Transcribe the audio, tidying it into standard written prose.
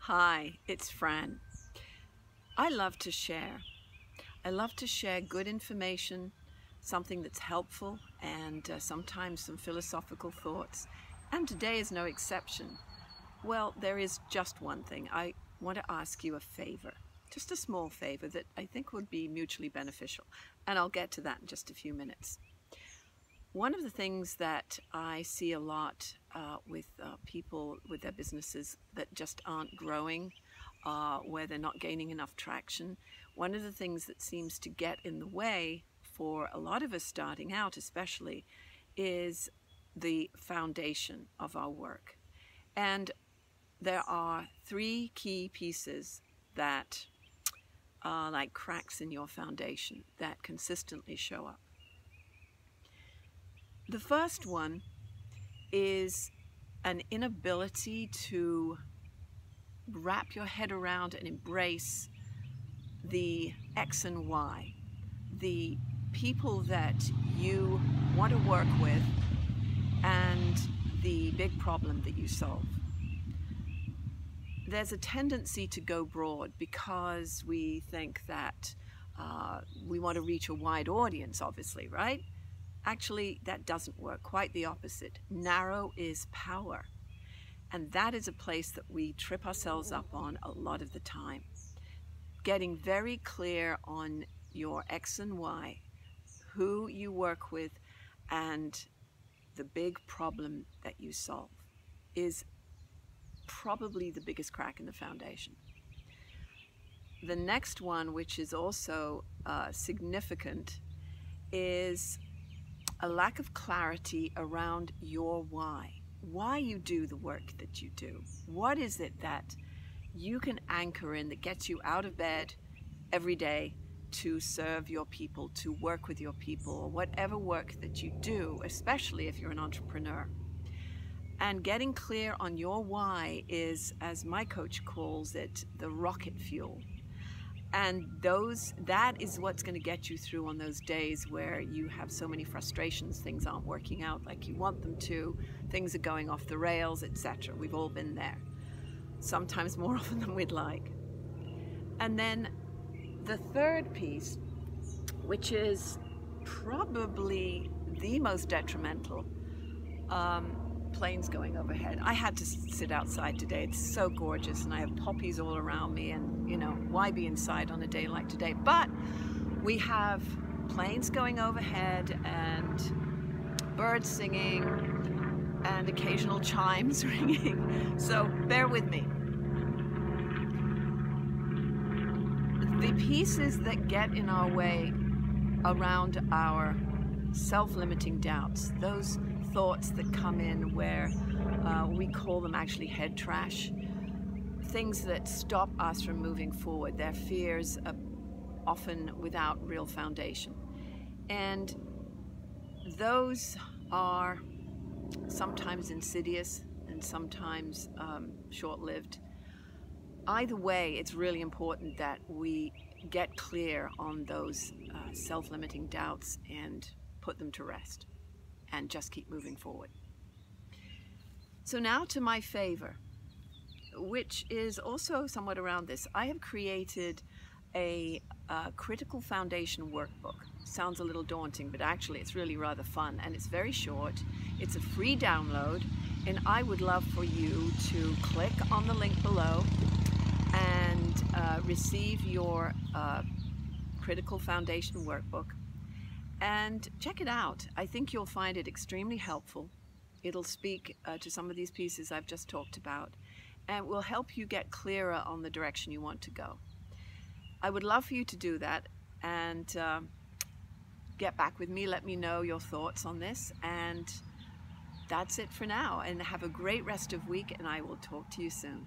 Hi, it's Fran. I love to share. I love to share good information, something that's helpful, and sometimes some philosophical thoughts. And today is no exception. Well, there is just one thing. I want to ask you a favor, just a small favor that I think would be mutually beneficial. And I'll get to that in just a few minutes. One of the things that I see a lot with people with their businesses that just aren't growing, where they're not gaining enough traction, one of the things that seems to get in the way for a lot of us starting out especially is the foundation of our work. And there are three key pieces that are like cracks in your foundation that consistently show up. The first one is an inability to wrap your head around and embrace the X and Y, the people that you want to work with and the big problem that you solve. There's a tendency to go broad because we think that we want to reach a wide audience, obviously, right? Actually, that doesn't work. Quite the opposite. Narrow is power. And that is a place that we trip ourselves up on a lot of the time. Getting very clear on your X and Y, who you work with, and the big problem that you solve is probably the biggest crack in the foundation. The next one, which is also significant, is a lack of clarity around your why you do the work that you do. What is it that you can anchor in that gets you out of bed every day to serve your people, to work with your people, or whatever work that you do, especially if you're an entrepreneur. And getting clear on your why is, as my coach calls it, the rocket fuel. And that is what's going to get you through on those days where you have so many frustrations, things aren't working out like you want them to, things are going off the rails, etc. We've all been there, sometimes more often than we'd like. And then the third piece, which is probably the most detrimental, planes going overhead. I had to sit outside today. It's so gorgeous and I have poppies all around me, and you know, why be inside on a day like today? But we have planes going overhead and birds singing and occasional chimes ringing. So bear with me. The pieces that get in our way around our self-limiting doubts, those thoughts that come in where we call them actually head trash, things that stop us from moving forward. They're fears, often without real foundation. And those are sometimes insidious and sometimes short-lived. Either way, it's really important that we get clear on those self-limiting doubts and put them to rest and just keep moving forward. So now to my favor, which is also somewhat around this. I have created a critical foundation workbook. Sounds a little daunting, but actually it's really rather fun, and it's very short. It's a free download, and I would love for you to click on the link below and receive your critical foundation workbook and check it out. I think you'll find it extremely helpful. It'll speak to some of these pieces I've just talked about and will help you get clearer on the direction you want to go. I would love for you to do that and get back with me. Let me know your thoughts on this, and that's it for now. And have a great rest of week, and I will talk to you soon.